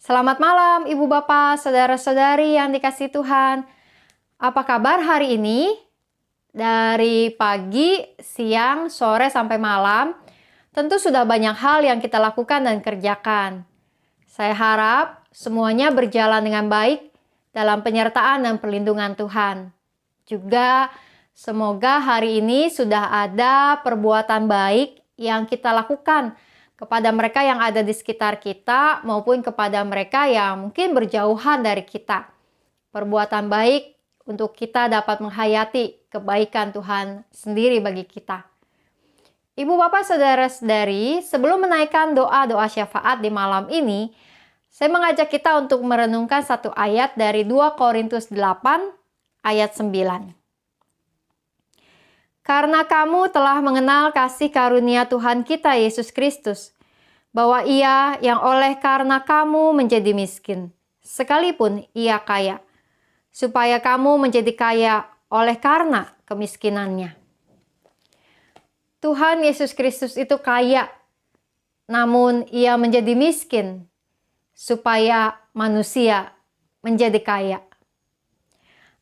Selamat malam Ibu Bapak, Saudara-saudari yang dikasihi Tuhan. Apa kabar hari ini? Dari pagi, siang, sore sampai malam, tentu sudah banyak hal yang kita lakukan dan kerjakan. Saya harap semuanya berjalan dengan baik dalam penyertaan dan perlindungan Tuhan. Juga semoga hari ini sudah ada perbuatan baik yang kita lakukan kepada mereka yang ada di sekitar kita maupun kepada mereka yang mungkin berjauhan dari kita. Perbuatan baik untuk kita dapat menghayati kebaikan Tuhan sendiri bagi kita. Ibu bapak saudara-saudari, sebelum menaikkan doa-doa syafaat di malam ini, saya mengajak kita untuk merenungkan satu ayat dari 2 Korintus 8 ayat 9. Karena kamu telah mengenal kasih karunia Tuhan kita Yesus Kristus, bahwa Ia yang oleh karena kamu menjadi miskin, sekalipun Ia kaya, supaya kamu menjadi kaya oleh karena kemiskinannya. Tuhan Yesus Kristus itu kaya, namun Ia menjadi miskin, supaya manusia menjadi kaya.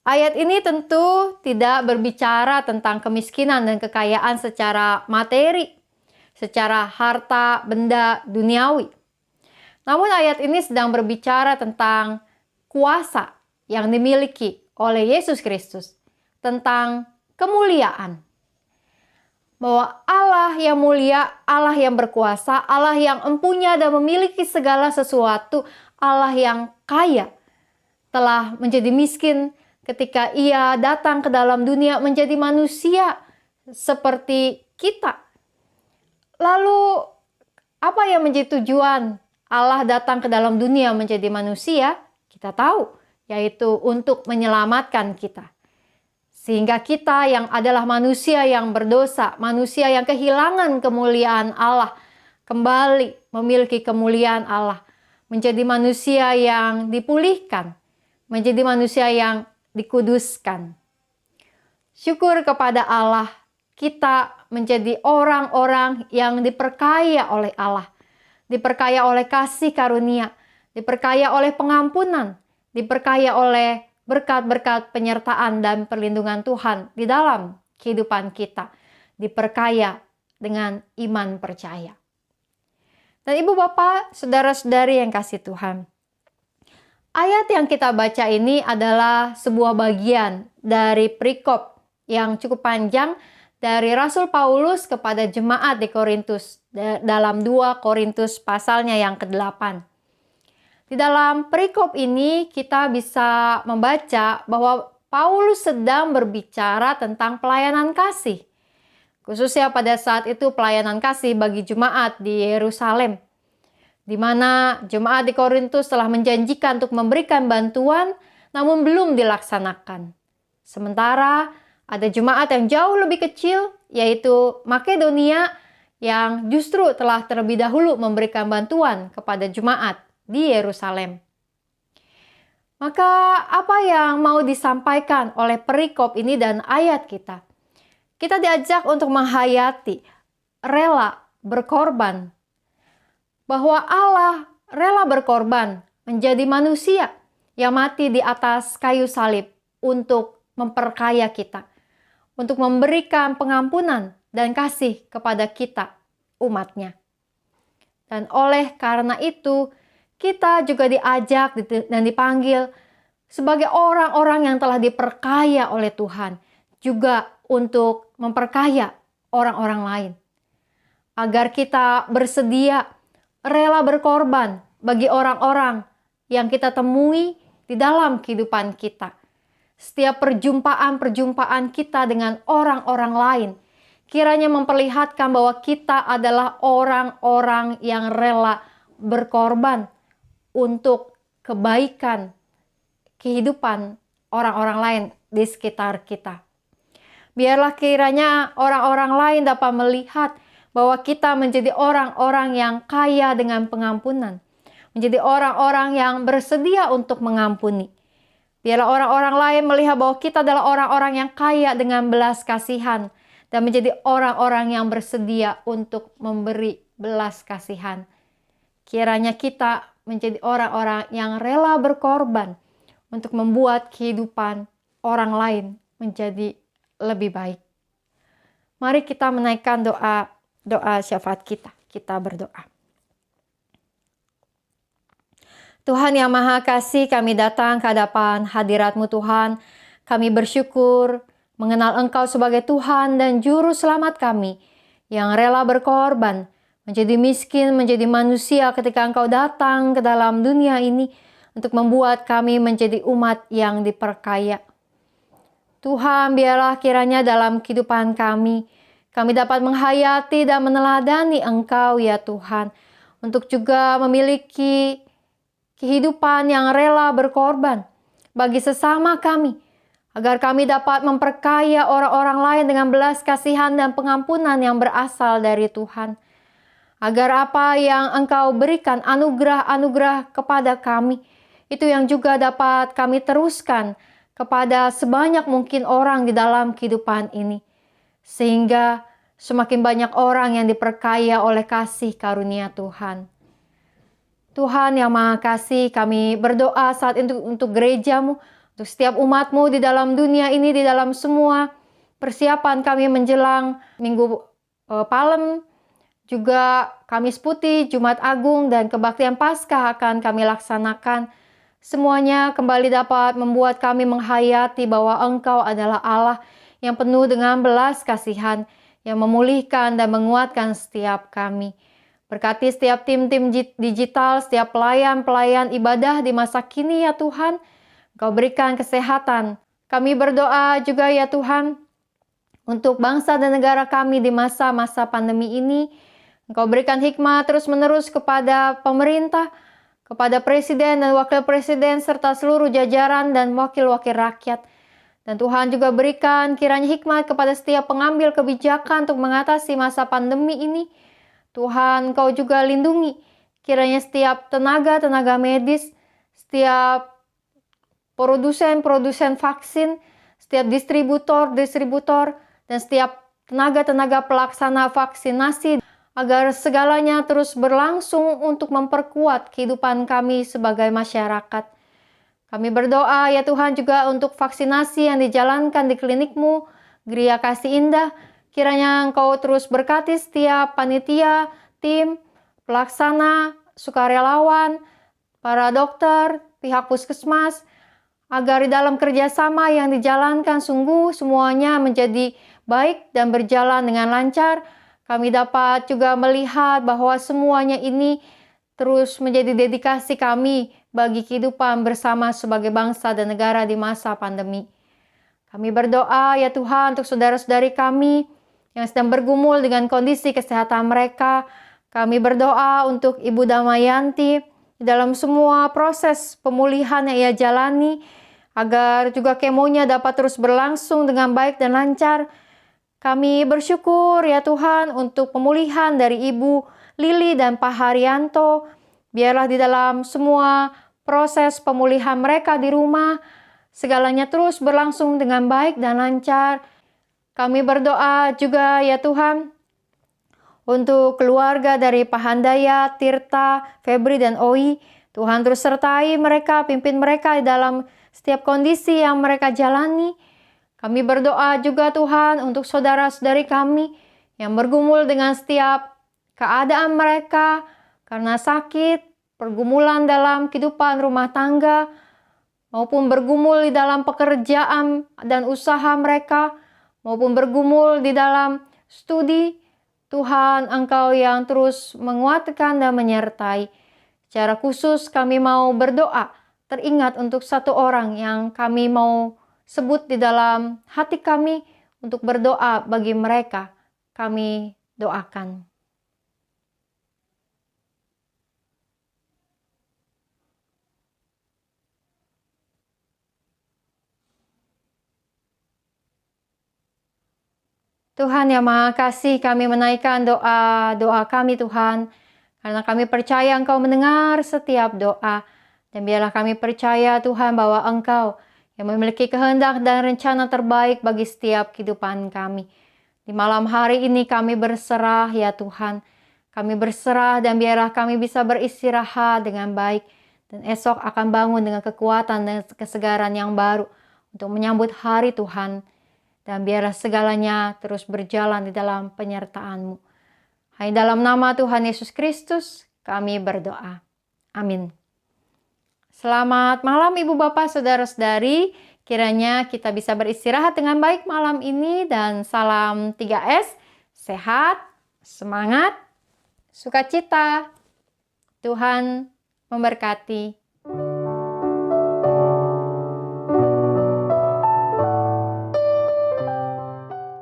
Ayat ini tentu tidak berbicara tentang kemiskinan dan kekayaan secara materi, secara harta, benda, duniawi. Namun ayat ini sedang berbicara tentang kuasa yang dimiliki oleh Yesus Kristus, tentang kemuliaan. Bahwa Allah yang mulia, Allah yang berkuasa, Allah yang empunya dan memiliki segala sesuatu, Allah yang kaya, telah menjadi miskin ketika Ia datang ke dalam dunia menjadi manusia seperti kita. Lalu, apa yang menjadi tujuan Allah datang ke dalam dunia menjadi manusia? Kita tahu, yaitu untuk menyelamatkan kita. Sehingga kita yang adalah manusia yang berdosa, manusia yang kehilangan kemuliaan Allah, kembali memiliki kemuliaan Allah. Menjadi manusia yang dipulihkan, menjadi manusia yang dikuduskan. Syukur kepada Allah, kita menjadi orang-orang yang diperkaya oleh Allah, diperkaya oleh kasih karunia, diperkaya oleh pengampunan, diperkaya oleh berkat-berkat penyertaan dan perlindungan Tuhan di dalam kehidupan kita, diperkaya dengan iman percaya. Dan Ibu Bapak, Saudara-saudari yang kasih Tuhan, ayat yang kita baca ini adalah sebuah bagian dari perikop yang cukup panjang dari Rasul Paulus kepada jemaat di Korintus dalam 2 Korintus pasalnya yang ke-8. Di dalam perikop ini kita bisa membaca bahwa Paulus sedang berbicara tentang pelayanan kasih. Khususnya pada saat itu pelayanan kasih bagi jemaat di Yerusalem, di mana jemaat di Korintus telah menjanjikan untuk memberikan bantuan, namun belum dilaksanakan. Sementara ada jemaat yang jauh lebih kecil, yaitu Makedonia, yang justru telah terlebih dahulu memberikan bantuan kepada jemaat di Yerusalem. Maka apa yang mau disampaikan oleh perikop ini dan ayat kita? Kita diajak untuk menghayati, rela berkorban, bahwa Allah rela berkorban menjadi manusia yang mati di atas kayu salib untuk memperkaya kita, untuk memberikan pengampunan dan kasih kepada kita, umatnya. Dan oleh karena itu, kita juga diajak dan dipanggil sebagai orang-orang yang telah diperkaya oleh Tuhan, juga untuk memperkaya orang-orang lain. Agar kita bersedia rela berkorban bagi orang-orang yang kita temui di dalam kehidupan kita. Setiap perjumpaan-perjumpaan kita dengan orang-orang lain, kiranya memperlihatkan bahwa kita adalah orang-orang yang rela berkorban untuk kebaikan kehidupan orang-orang lain di sekitar kita. Biarlah kiranya orang-orang lain dapat melihat bahwa kita menjadi orang-orang yang kaya dengan pengampunan, menjadi orang-orang yang bersedia untuk mengampuni. Biarlah orang-orang lain melihat bahwa kita adalah orang-orang yang kaya dengan belas kasihan dan menjadi orang-orang yang bersedia untuk memberi belas kasihan. Kiranya kita menjadi orang-orang yang rela berkorban untuk membuat kehidupan orang lain menjadi lebih baik. Mari kita menaikkan doa syafaat kita. Kita berdoa. Tuhan yang Maha Kasih, kami datang ke hadapan hadirat-Mu Tuhan. Kami bersyukur mengenal Engkau sebagai Tuhan dan Juru Selamat kami yang rela berkorban, menjadi miskin, menjadi manusia ketika Engkau datang ke dalam dunia ini untuk membuat kami menjadi umat yang diperkaya. Tuhan, biarlah kiranya dalam kehidupan kami dapat menghayati dan meneladani Engkau ya Tuhan, untuk juga memiliki kehidupan yang rela berkorban bagi sesama kami, agar kami dapat memperkaya orang-orang lain dengan belas kasihan dan pengampunan yang berasal dari Tuhan. Agar apa yang Engkau berikan, anugerah-anugerah kepada kami, itu yang juga dapat kami teruskan kepada sebanyak mungkin orang di dalam kehidupan ini. Sehingga semakin banyak orang yang diperkaya oleh kasih karunia Tuhan. Tuhan yang Maha Kasih, kami berdoa saat itu untuk gereja-Mu, untuk setiap umat-Mu di dalam dunia ini, di dalam semua persiapan kami menjelang Minggu Palem, juga Kamis Putih, Jumat Agung, dan kebaktian Paskah akan kami laksanakan. Semuanya kembali dapat membuat kami menghayati bahwa Engkau adalah Allah yang penuh dengan belas kasihan, yang memulihkan dan menguatkan setiap kami. Berkati setiap tim-tim digital, setiap pelayan-pelayan ibadah di masa kini ya Tuhan. Engkau berikan kesehatan. Kami berdoa juga ya Tuhan, untuk bangsa dan negara kami di masa-masa pandemi ini. Engkau berikan hikmah terus-menerus kepada pemerintah, kepada presiden dan wakil presiden, serta seluruh jajaran dan wakil-wakil rakyat. Dan Tuhan juga berikan kiranya hikmat kepada setiap pengambil kebijakan untuk mengatasi masa pandemi ini. Tuhan, Engkau juga lindungi kiranya setiap tenaga medis, setiap produsen vaksin, setiap distributor, dan setiap tenaga pelaksana vaksinasi, agar segalanya terus berlangsung untuk memperkuat kehidupan kami sebagai masyarakat. Kami berdoa ya Tuhan juga untuk vaksinasi yang dijalankan di klinik-Mu, Geria Kasih Indah. Kiranya Engkau terus berkati setiap panitia, tim, pelaksana, sukarelawan, para dokter, pihak puskesmas, agar di dalam kerjasama yang dijalankan sungguh semuanya menjadi baik dan berjalan dengan lancar. Kami dapat juga melihat bahwa semuanya ini terus menjadi dedikasi kami bagi kehidupan bersama sebagai bangsa dan negara di masa pandemi. Kami berdoa ya Tuhan untuk saudara-saudari kami yang sedang bergumul dengan kondisi kesehatan mereka. Kami berdoa untuk Ibu Damayanti dalam semua proses pemulihan yang ia jalani, agar juga kemonya dapat terus berlangsung dengan baik dan lancar. Kami bersyukur ya Tuhan untuk pemulihan dari Ibu Lili dan Pak Haryanto. Biarlah di dalam semua proses pemulihan mereka di rumah, segalanya terus berlangsung dengan baik dan lancar. Kami berdoa juga ya Tuhan untuk keluarga dari Pak Handaya, Tirta, Febri, dan Oi. Tuhan terus sertai mereka, pimpin mereka di dalam setiap kondisi yang mereka jalani. Kami berdoa juga Tuhan untuk saudara-saudari kami yang bergumul dengan setiap keadaan mereka karena sakit, pergumulan dalam kehidupan rumah tangga, maupun bergumul di dalam pekerjaan dan usaha mereka, maupun bergumul di dalam studi. Tuhan, Engkau yang terus menguatkan dan menyertai. Secara khusus kami mau berdoa, teringat untuk satu orang yang kami mau sebut di dalam hati kami untuk berdoa bagi mereka. Kami doakan. Tuhan yang Maha Kasih, kami menaikkan doa kami Tuhan, karena kami percaya Engkau mendengar setiap doa. Dan biarlah kami percaya Tuhan bahwa Engkau yang memiliki kehendak dan rencana terbaik bagi setiap kehidupan kami. Di malam hari ini kami berserah ya Tuhan. Kami berserah dan biarlah kami bisa beristirahat dengan baik. Dan esok akan bangun dengan kekuatan dan kesegaran yang baru untuk menyambut hari Tuhan. Dan biarlah segalanya terus berjalan di dalam penyertaan-Mu. Hanya dalam nama Tuhan Yesus Kristus kami berdoa. Amin. Selamat malam Ibu Bapak Saudara-saudari. Kiranya kita bisa beristirahat dengan baik malam ini. Dan salam 3S. Sehat, semangat, sukacita. Tuhan memberkati.